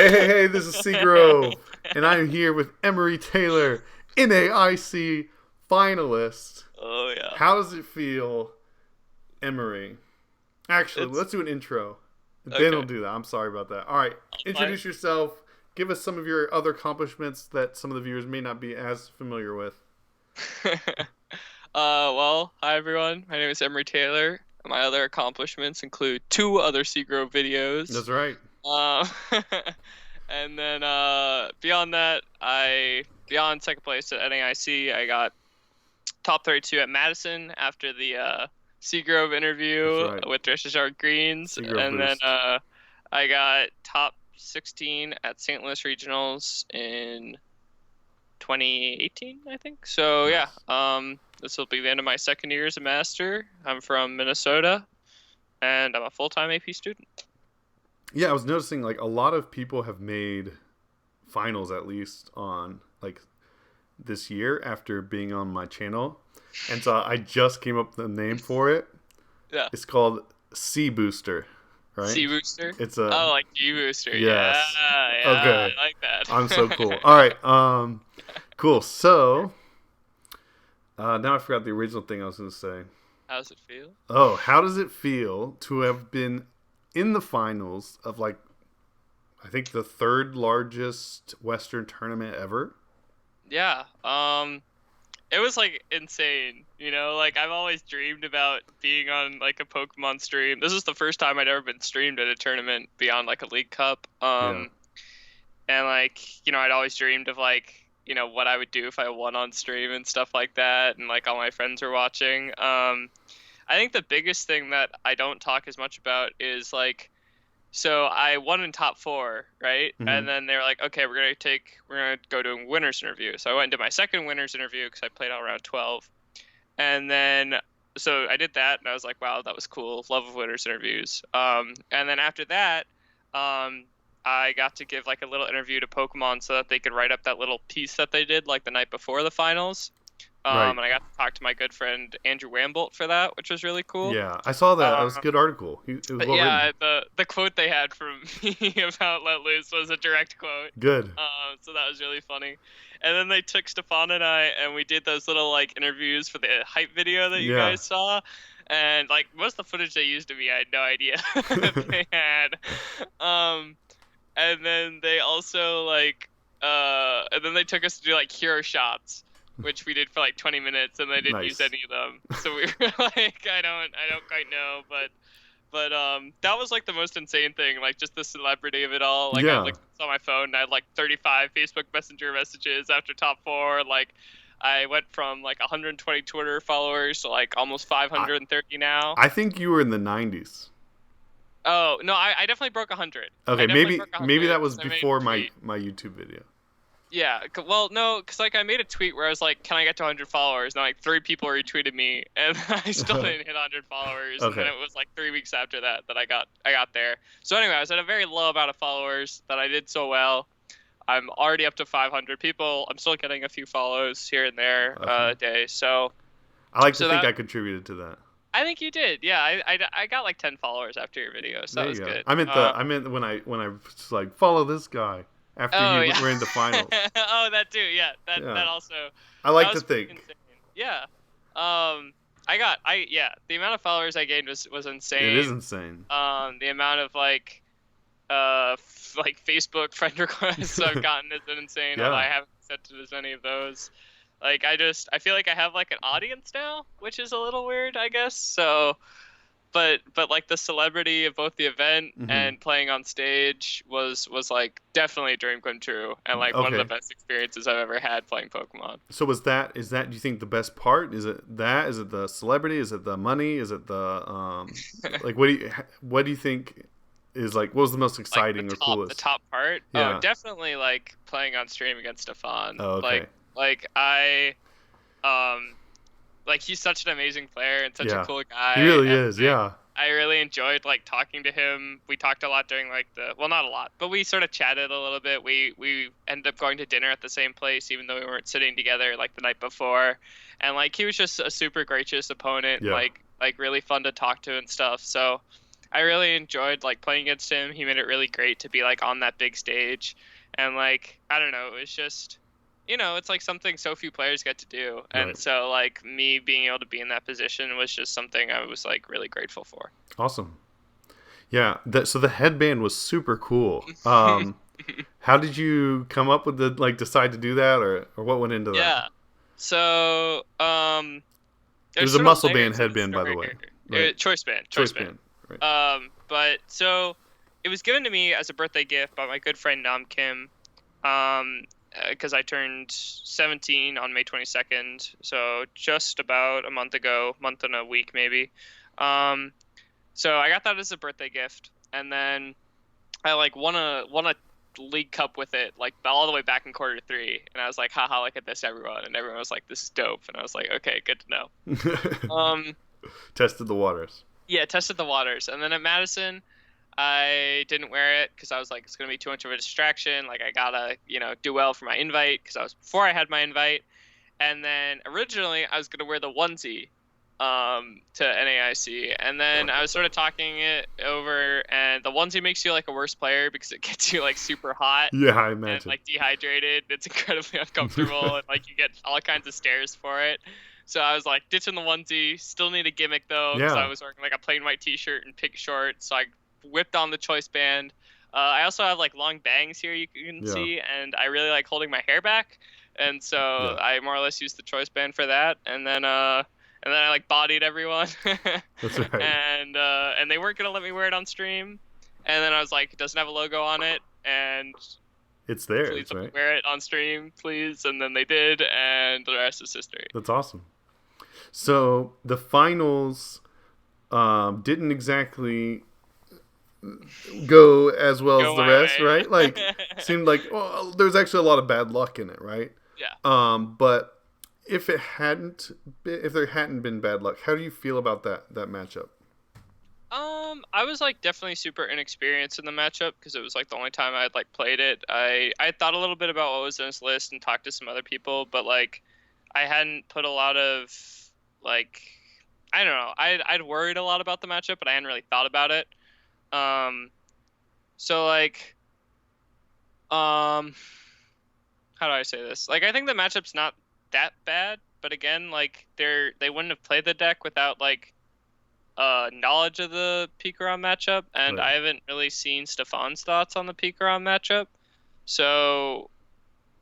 Hey, this is Seagrove, and I'm here with Emery Taylor, NAIC finalist. Oh yeah. How does it feel, Emery? Actually, It's let's do an intro. Then okay. we'll do that. I'm sorry about that. All right, Fine. introduce yourself. Give us some of your other accomplishments that some of the viewers may not be as familiar with. Well, hi everyone. My name is Emery Taylor. My other accomplishments include two other Seagrove videos. That's right. Um, and then beyond that, beyond second place at NAIC, I got top 32 at Madison after the Seagrove That's interview right. with Trisha Greens, Seagrove and then boost. I got top 16 at St. Louis Regionals in 2018, I think. So yeah, Nice. this will be the end of my second year as a master. I'm from Minnesota, and I'm a full-time AP student. Yeah, I was noticing like a lot of people have made finals at least on like this year after being on my channel. And so I just came up with the name for it. Yeah, It's called C Booster, right? C Booster. It's a Oh, like G Booster. Yeah, yes. yeah, Okay. I like I'm so cool. that. All right. Cool. So now I forgot the original thing I was going to say. How's it feel? Oh, how does it feel to have been in the finals of like I think the third largest Western tournament ever? Yeah. It was like insane, like I've always dreamed about being on like a Pokemon stream. This is the first time I'd ever been streamed at a tournament beyond like a League Cup. Yeah. And like, I'd always dreamed of like, what I would do if I won on stream and stuff like that, and like all my friends were watching. I think the biggest thing that I don't talk as much about is like, so I won in top four, right? Mm-hmm. And then they were like, okay, we're gonna go to a winners interview. So I went and did my second winners interview because I played all around 12. And then, so I did that, and I was like, wow, that was cool. Love of winners interviews. And then after that, I got to give like a little interview to Pokemon so that they could write up that little piece that they did like the night before the finals. Right. And I got to talk to my good friend Andrew Wambolt for that, which was really cool. Yeah, I saw that. That was a good article. It was But well yeah, written. the quote they had from me about Let Loose was a direct quote. Good. So that was really funny. And then they took Stefan and I, and we did those little like interviews for the hype video that you Yeah. guys saw. And like most of the footage they used of me, I had no idea that they had. And then they also like, and then they took us to do like hero shots, which we did for like 20 minutes, and they didn't Nice. use any of them. So we were like, I don't quite know, but that was like the most insane thing, like just the celebrity of it all. Like Yeah. I like on my phone, and I had like 35 Facebook Messenger messages after top four. Like I went from like 120 Twitter followers to like almost 530 now. I think you were in the 90s. Oh no, I definitely broke 100. Okay, I definitely maybe broke maybe 100 that was 'cause I made a before tweet. my YouTube video. Yeah, well, no, because like I made a tweet where I was like, "Can I get to 100 followers?" And like 3 people retweeted me, and I still didn't hit 100 followers. And then Okay. it was like 3 weeks after that I got there. So anyway, I was at a very low amount of followers that I did so well. I'm already up to 500 people. I'm still getting a few follows here and there Okay. a day. So I like So to think that- I contributed to that. I think you did. Yeah, I got like 10 followers after your video, so There that was you go. good. I meant when I was like follow this guy after Oh you yeah. were in the finals. Oh, that too. Yeah, that Yeah. that also. I like That to was pretty think insane. Yeah. The amount of followers I gained was insane. it is insane. The amount of like Facebook friend requests I've gotten has been insane. Yeah. Although I haven't accepted as many of those. Like I feel like I have like an audience now, which is a little weird, I guess. So, but like the celebrity of both the event Mhm. and playing on stage was like definitely a dream come true, and like one of the Okay. best experiences I've ever had playing Pokemon. So is that do you think the best part? Is it that? Is it the celebrity? Is it the money? Is it the like what do you think is like what was the most exciting like or coolest? the top part. Yeah. Oh, definitely like playing on stream against Stefan. Oh, okay. Like I like he's such an amazing player and such Yeah. a cool guy. He really and, is, like, yeah. I really enjoyed like talking to him. We talked a lot during like not a lot, but we sort of chatted a little bit. We ended up going to dinner at the same place, even though we weren't sitting together like the night before. And like he was just a super gracious opponent, Yeah. like really fun to talk to and stuff. So I really enjoyed like playing against him. He made it really great to be like on that big stage, and like I don't know, it was just it's like something so few players get to do, and Right. so like me being able to be in that position was just something I was like really grateful for. Awesome. Yeah. So the headband was super cool. How did you come up with the like decide to do that, or what went into that? Yeah. So It there's was a sort of muscle band layers to the headband, by the story way. here. Right. Choice band, choice Choice band. band. Right. But so it was given to me as a birthday gift by my good friend Nam Kim, because I turned 17 on May 22nd, so just about a month ago, month and a week maybe. So I got that as a birthday gift, and then I like won a league cup with it, like all the way back in quarter 3, and I was like, haha, look at this, everyone, and everyone was like, this is dope, and I was like, okay, good to know. Tested the waters. Yeah, tested the waters, and then at Madison, I didn't wear it because I was like, it's gonna be too much of a distraction. Like I gotta, do well for my invite because I was before I had my invite, and then originally I was gonna wear the onesie, to NAIC, and then I was sort of talking it over, and the onesie makes you like a worse player because it gets you like super hot. Yeah, I And imagine. like dehydrated. It's incredibly uncomfortable, and like you get all kinds of stares for it. So I was like ditching the onesie. Still need a gimmick though, because I Yeah. was wearing like a plain white T-shirt and pink shorts. So I whipped on the choice band. I also have like long bangs here you can Yeah. see, and I really like holding my hair back, and so Yeah. I more or less used the choice band for that. And then I like bodied everyone, That's right. and they weren't gonna let me wear it on stream. And then I was like, it doesn't have a logo on it, and It's there. please That's let me right. wear it on stream, please. And then they did, and the rest is history. That's awesome. So the finals didn't exactly go as well as Go the my rest, way. right? Like seemed like there's actually a lot of bad luck in it, right? Yeah. But if there hadn't been bad luck, how do you feel about that matchup? I was like definitely super inexperienced in the matchup because it was like the only time I had like played it. I thought a little bit about what was in this list and talked to some other people, but like I hadn't put a lot of like I don't know. I'd worried a lot about the matchup, but I hadn't really thought about it. Um, so like how do I say this? Like I think the matchup's not that bad, but again, like they wouldn't have played the deck without like knowledge of the Pikarom matchup, and Right. I haven't really seen Stefan's thoughts on the Pikarom matchup. So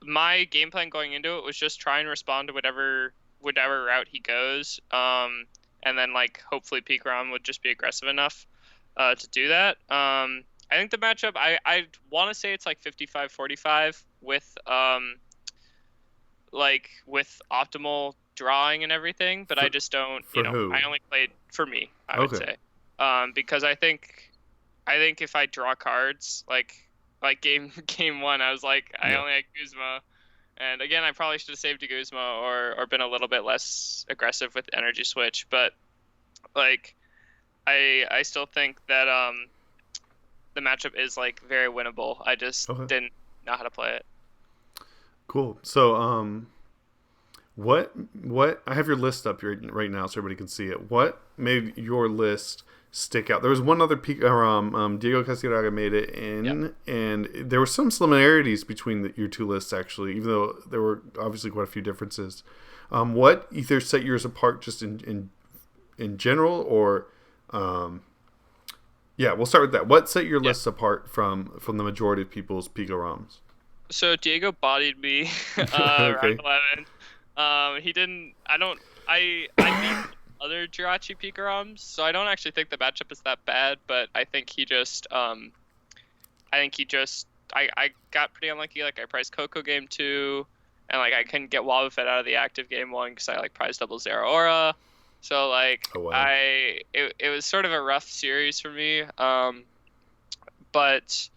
my game plan going into it was just try and respond to whatever route he goes, and then like hopefully Pikarom would just be aggressive enough to do that. I think the matchup I want to say it's like 55-45 with with optimal drawing and everything, but I just don't, For who? I only played for me, I would Okay. say. Because I think if I draw cards, like game 1, I was like, I Yeah. only had Guzma. And again, I probably should have saved a Guzma or been a little bit less aggressive with energy switch, but like I still think that the matchup is like very winnable. I just Okay. didn't know how to play it. Cool. So what I have your list up here right now so everybody can see it. What made your list stick out? There was one other Diego Casiraga made it in, and there were some similarities between your two lists actually, even though there were obviously quite a few differences. What either set yours apart just in general, or yeah, we'll start with that. What set your lists apart from the majority of people's Pico ROMs? So Diego bodied me Okay. round 11. He didn't. I don't. I beat other Jirachi Pikaroms, so I don't actually think the matchup is that bad. But I think he just. I got pretty unlucky. Like I prized Coco game 2, and like I couldn't get Wobbuffet out of the active game 1 because I like prized double Zero Aura. So like Oh, wow. it was sort of a rough series for me. But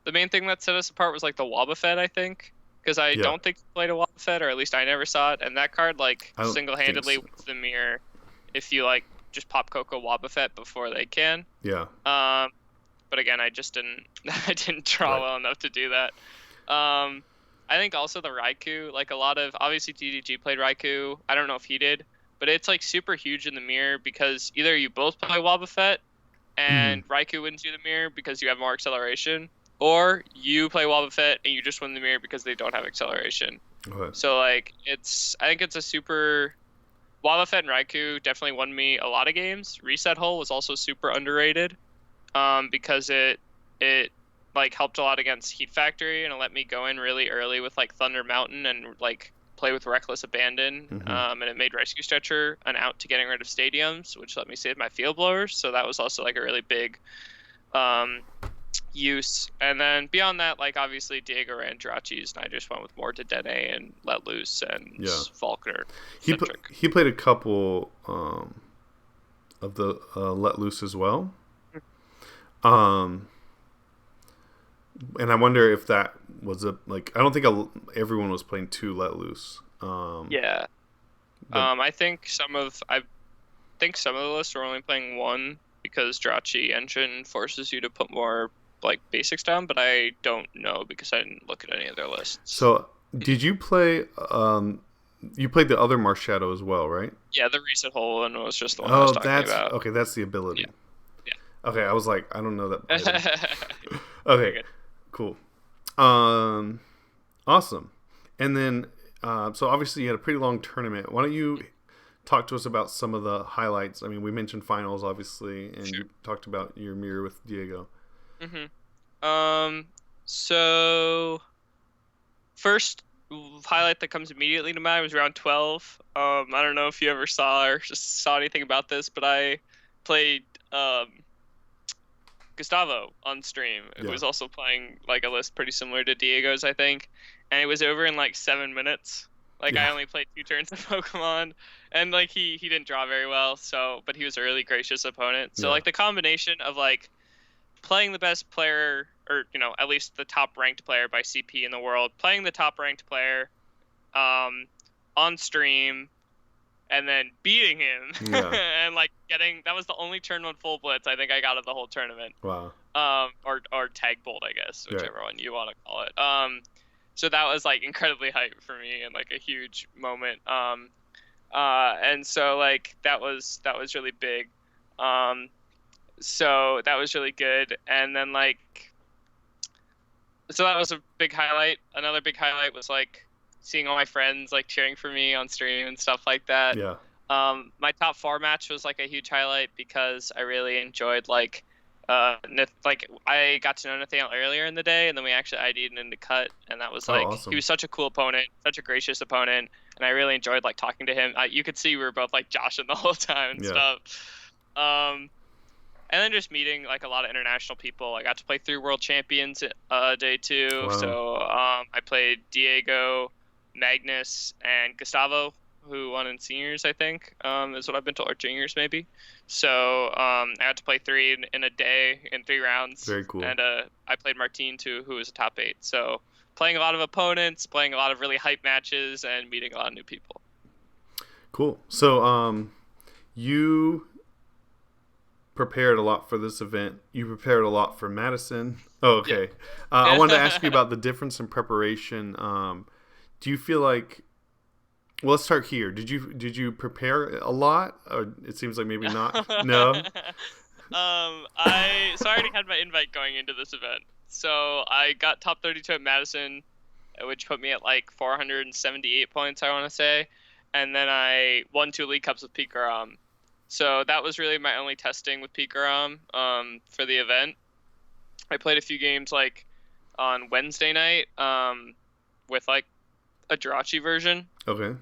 the main thing that set us apart was like the Wobbuffet, I think, because I don't think he played a Wobbuffet, or at least I never saw it. And that card like I don't single-handedly think so. wins the mirror if you like just pop Coco Wobbuffet before they can. Yeah. But again, I just didn't I didn't draw well enough to do that. I think also the Raikou, like a lot of obviously DDG played Raikou. I don't know if he did, but it's like super huge in the mirror because either you both play Wobbuffet and Raikou wins you the mirror because you have more acceleration, or you play Wobbuffet and you just win the mirror because they don't have acceleration. Okay. So like I think it's a super Wobbuffet and Raikou definitely won me a lot of games. Reset Hole was also super underrated, because it like helped a lot against Heat Factory and it let me go in really early with like Thunder Mountain and like play with Reckless Abandon. And it made Rescue Stretcher an out to getting rid of stadiums, which let me save my field blowers. So that was also like a really big use. And then beyond that, like obviously Diego ran Jirachi's, and I just went with more Dedenne and Let Loose and Faulkner. He played a couple of the Let Loose as well. And I wonder if that was I don't think everyone was playing 2 Let Loose. I think some of the lists were only playing 1 because Jirachi Engine forces you to put more like basics down, but I don't know because I didn't look at any of their lists. So did you play you played the other Marshadow as well, right? Yeah, the Reset Hole one was just the one I was talking about. Okay, that's the ability. Yeah. Okay, I was like, I don't know that. Okay, cool. Awesome. And then, so obviously you had a pretty long tournament. Why don't you talk to us about some of the highlights? I mean, we mentioned finals, obviously, and you talked about your mirror with Diego. So first highlight that comes immediately to mind was round 12. I don't know if you ever saw or just saw anything about this, but I played Gustavo on stream, who was also playing like a list pretty similar to Diego's, I think, and it was over in like 7 minutes. Like I only played 2 turns of Pokemon, and like he didn't draw very well, but he was a really gracious opponent. So like the combination of like playing the best player, or at least the top ranked player by CP in the world, playing the top ranked player on stream, and then beating him, and like that was the only turn 1 full blitz I think I got of the whole tournament. Wow. Or tag bolt, I guess, whichever one you want to call it. So that was like incredibly hype for me and like a huge moment. And so like that was really big. So that was really good. And then so that was a big highlight. Another big highlight was like seeing all my friends like cheering for me on stream and stuff like that. Yeah. My top 4 match was like a huge highlight because I really enjoyed like I got to know Nathaniel earlier in the day, and then we actually ID'd into cut, and that was like awesome. He was such a cool opponent, such a gracious opponent, and I really enjoyed like talking to him. You could see we were both like joshing the whole time and stuff. And then just meeting like a lot of international people. I got to play 3 world champions day 2. Wow. So I played Diego, Magnus, and Gustavo, who won in seniors, I think, is what I've been told, or juniors maybe. So I had to play 3 in a day in 3 rounds. Very cool. And I played Martine too, who was a top 8. So playing a lot of opponents, playing a lot of really hype matches, and meeting a lot of new people. Cool. So you prepared a lot for this event. You prepared a lot for Madison. Oh, okay. Yeah. I wanted to ask you about the difference in preparation. Do you feel like, well, let's start here. Did you prepare a lot? Or it seems like maybe not. No. I already had my invite going into this event. So I got top 32 at Madison, which put me at like 478 points, I want to say. And then I won 2 League Cups with Pikarom. So that was really my only testing with Pikarom for the event. I played a few games like on Wednesday night with like a Jirachi version. Okay.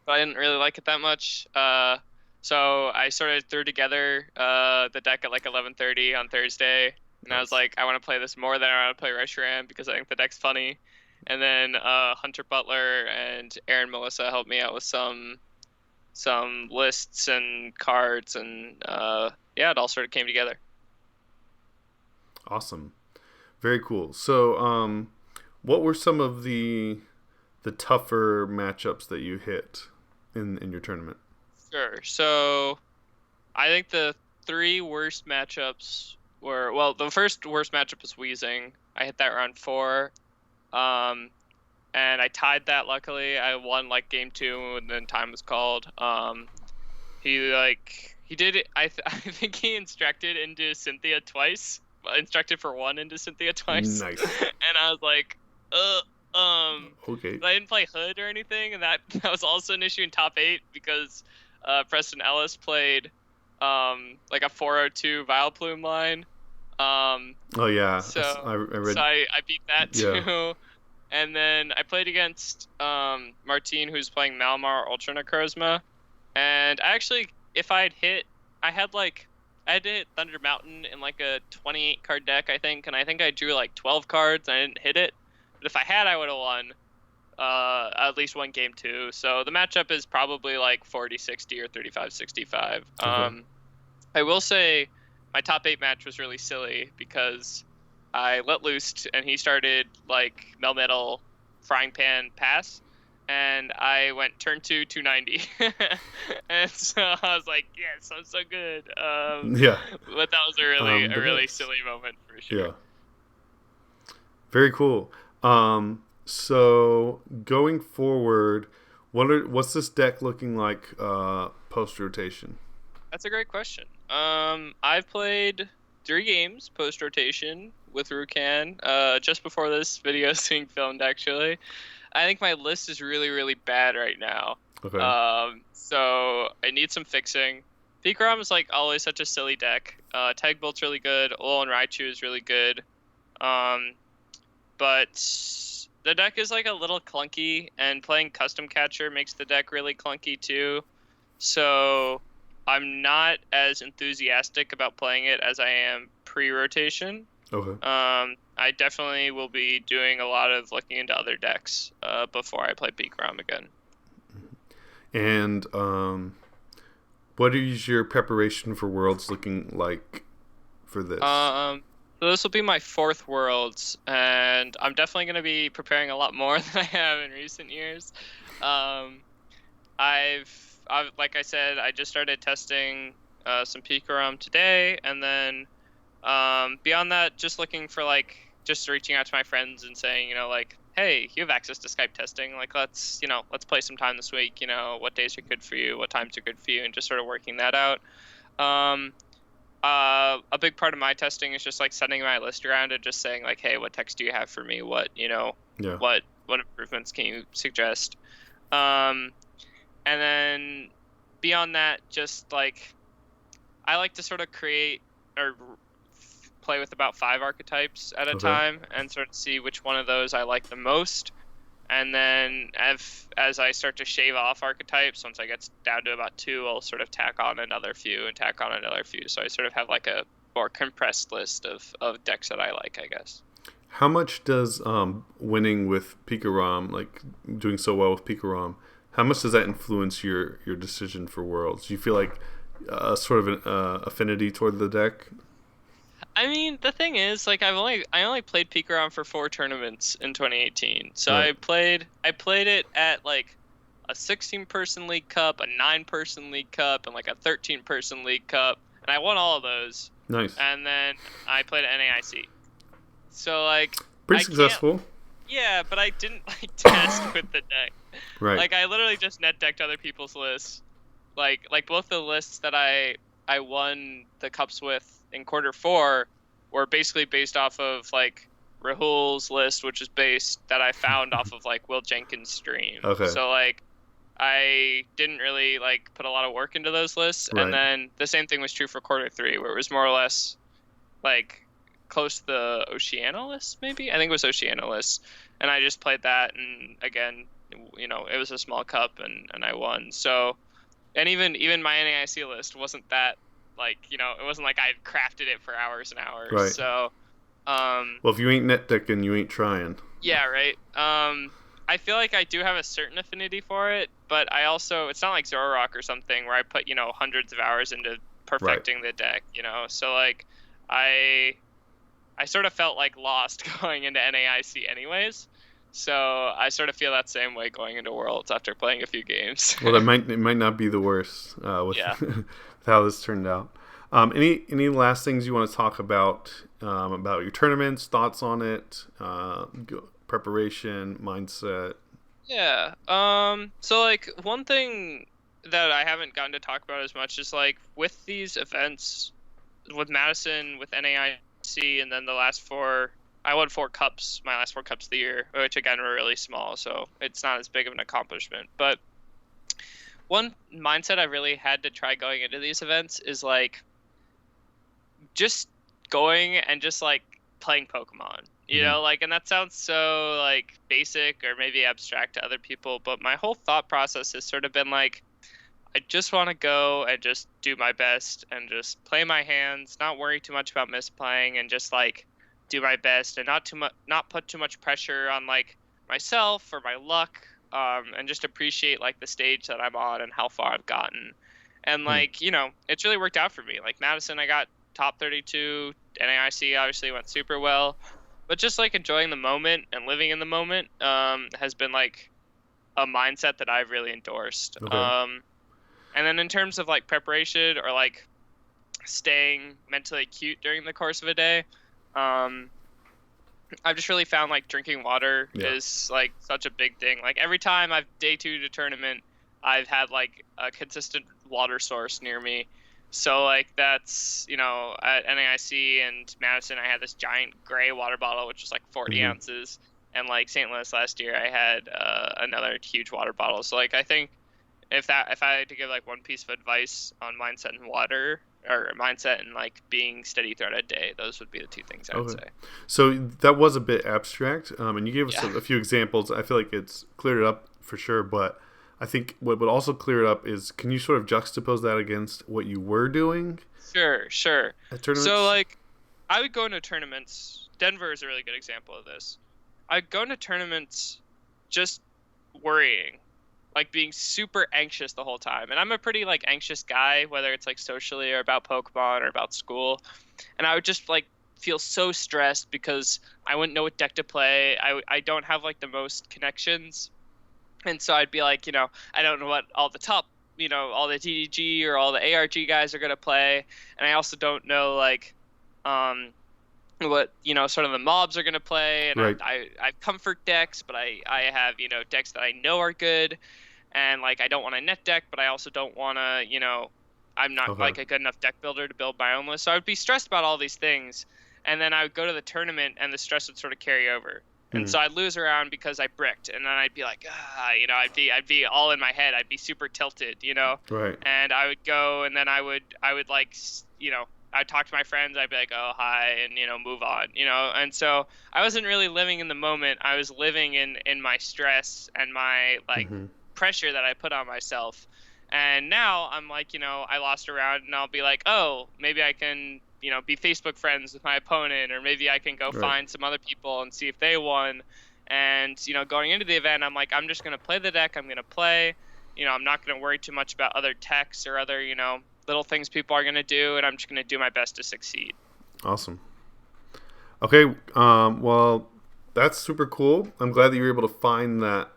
But I didn't really like it that much. So I sort of threw together the deck at like 11:30 on Thursday. And I was like, I want to play this more than I want to play Reshiram because I think the deck's funny. And then Hunter Butler and Aaron Melissa helped me out with some lists and cards, and it all sort of came together. Awesome. Very cool. So what were some of the tougher matchups that you hit in your tournament? Sure. So I think the 3 worst matchups were, well, the first worst matchup was Weezing. I hit that round 4. And I tied that, luckily. I won like game 2 and then time was called. He did it. I think he instructed for one into Cynthia twice. Nice. And I was like, Okay. but I didn't play Hood or anything, and that was also an issue in top 8 because Preston Ellis played like a 402 Vileplume line. Oh yeah. So I read. so I beat that too. Yeah. And then I played against Martine, who's playing Malmar Ultra Necrozma. And actually, if I had to hit Thunder Mountain in like a 28 card deck, I think, and I think I drew like 12 cards and I didn't hit it. But if I had, I would have won at least one game too. So the matchup is probably like 40-60 or 35-65. Okay. I will say my top 8 match was really silly because I let loose and he started like Melmetal Frying Pan Pass, and I went turn 2 290. And so I was like, yes, I'm so good. Yeah. But that was a really nice. silly moment for sure. Yeah. Very cool. So going forward, what's this deck looking like post rotation? That's a great question. I've played 3 games post rotation with Rukan just before this video is being filmed. Actually, I think my list is really bad right now. Okay. So I need some fixing. Pikarom is like always such a silly deck. Tag Bolt's really good. Ol and Raichu is really good. But the deck is like a little clunky, and playing Custom Catcher makes the deck really clunky too. So I'm not as enthusiastic about playing it as I am pre-rotation. Okay. I definitely will be doing a lot of looking into other decks before I play Pikarom again. And what is your preparation for Worlds looking like for this? So this will be my 4th Worlds, and I'm definitely going to be preparing a lot more than I have in recent years. I've like I said, I just started testing some Pikarom today, and then beyond that, just looking for just reaching out to my friends and saying, like, hey, you have access to Skype testing. Like, let's play some time this week. What days are good for you, what times are good for you, and just sort of working that out. A big part of my testing is just like sending my list around and just saying like, hey, what text do you have for me? What what improvements can you suggest? And then beyond that, just like I like to sort of create or play with about 5 archetypes at a time and sort of see which one of those I like the most. And then as I start to shave off archetypes, once I get down to about 2, I'll sort of tack on another few. So I sort of have like a more compressed list of decks that I like, I guess. How much does winning with Pikarom, like doing so well with Pikarom, how much does that influence your decision for Worlds? Do you feel like sort of an affinity toward the deck? I mean, the thing is, like, I only played Pikarom for 4 tournaments in 2018. So Right. I played it at like a 16-person League Cup, a 9-person League Cup, and like a 13-person League Cup, and I won all of those. Nice. And then I played at NAIC. So like Pretty successful. Yeah, but I didn't like test with the deck. Right. Like I literally just net decked other people's lists. Like both the lists that I won the cups with in quarter 4 were basically based off of like Rahul's list, which is based that I found off of like Will Jenkins' stream. Okay. So like I didn't really like put a lot of work into those lists. Right. And then the same thing was true for quarter 3, where it was more or less like close to the Oceania list, maybe. I think it was Oceania list, and I just played that, and again, it was a small cup, and I won. So, and even my NAIC list wasn't that like it wasn't like I had crafted it for hours and hours. Right. So, well, if you ain't net decking, you ain't trying. Yeah, right. I feel like I do have a certain affinity for it, but I also, it's not like Zoroark or something where I put hundreds of hours into perfecting the deck. So like I sort of felt like lost going into NAIC anyways. So I sort of feel that same way going into Worlds after playing a few games. Well, it might not be the worst with, with how this turned out. Any last things you want to talk about your tournaments, thoughts on it, preparation, mindset? Yeah. So like one thing that I haven't gotten to talk about as much is like with these events, with Madison, with NAIC, and then the last four. I won 4 cups, my last 4 cups of the year, which again were really small, so it's not as big of an accomplishment. But one mindset I really had to try going into these events is like just going and just like playing Pokemon. You Mhm. know, like, and that sounds so like basic or maybe abstract to other people, but my whole thought process has sort of been like, I just want to go and just do my best and just play my hands, not worry too much about misplaying, and just like do my best and not put too much pressure on like myself or my luck, and just appreciate like the stage that I'm on and how far I've gotten. And Hmm. like, it's really worked out for me. Like Madison, I got top 32. NAIC obviously went super well, but just like enjoying the moment and living in the moment has been like a mindset that I've really endorsed. Okay. And then in terms of like preparation or like staying mentally acute during the course of a day, um, I've just really found like drinking water Yeah. is like such a big thing. Like every time I've day 2 to tournament, I've had like a consistent water source near me. So like that's, at NAIC and Madison, I had this giant gray water bottle, which was like 40 Hmm. ounces. And like St. Louis last year, I had another huge water bottle. So like I think if I had to give like one piece of advice on mindset and water, or mindset and like being steady throughout a day, those would be the 2 things I would Okay. say. So that was a bit abstract, and you gave us Yeah. a few examples. I feel like it's cleared it up for sure, but I think what would also clear it up is, can you sort of juxtapose that against what you were doing Sure, sure. at So tournaments? like I would go into tournaments. Denver is a really good example of this. I'd go into tournaments just worrying, like being super anxious the whole time. And I'm a pretty like anxious guy, whether it's like socially or about Pokemon or about school. And I would just like feel so stressed because I wouldn't know what deck to play. I don't have like the most connections. And so I'd be like, I don't know what all the top, all the TDG or all the ARG guys are going to play. And I also don't know like, um, what sort of the mobs are going to play, and Right. I have comfort decks, but I have decks that I know are good, and like I don't want a net deck, but I also don't want to I'm not Okay. like a good enough deck builder to build my own list. So I would be stressed about all these things, and then I would go to the tournament and the stress would sort of carry over. And Hmm. so I'd lose around because I bricked, and then I'd be like, I'd be all in my head. I'd be super tilted. Right. And I would go, and then I would like, I'd talk to my friends. I'd be like, oh, hi, and, move on. And so I wasn't really living in the moment. I was living in my stress and my like Hmm. pressure that I put on myself. And now I'm like, I lost a round, and I'll be like, oh, maybe I can, be Facebook friends with my opponent, or maybe I can go Right. find some other people and see if they won. And, going into the event, I'm like, I'm just going to play the deck I'm going to play. I'm not going to worry too much about other techs or other, little things people are going to do, and I'm just going to do my best to succeed. Awesome. Okay. Well, that's super cool. I'm glad that you were able to find that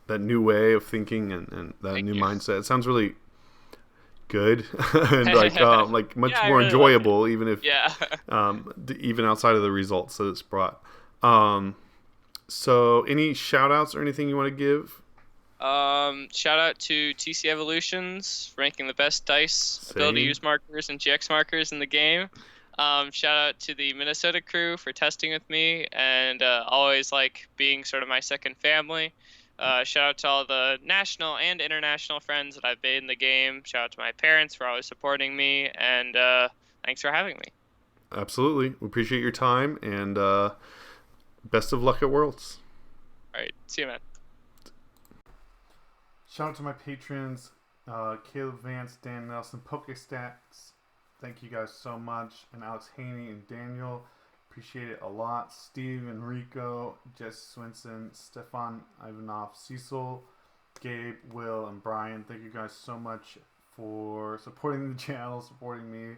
new way of thinking and that Thank new you. mindset. It sounds really good and like Yeah, much I more really like it. enjoyable, even if Yeah. even outside of the results that it's brought. Um, so, any shout outs or anything you want to give? Shout out to TC Evolutions for making the best dice ability Same. use markers and GX markers in the game. Shout out to the Minnesota crew for testing with me and always like being sort of my second family. Shout out to all the national and international friends that I've made in the game. Shout out to my parents for always supporting me, and thanks for having me. Absolutely. We appreciate your time and best of luck at Worlds. All right, see you, man. Shout out to my patrons, Caleb Vance, Dan Nelson, Pokestats. Thank you guys so much. And Alex Haney and Daniel. Appreciate it a lot. Steve, Enrico, Jess Swinson, Stefan Ivanov, Cecil, Gabe, Will, and Brian. Thank you guys so much for supporting the channel, supporting me,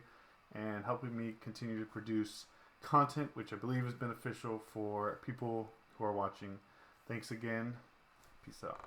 and helping me continue to produce content, which I believe is beneficial for people who are watching. Thanks again. Peace out.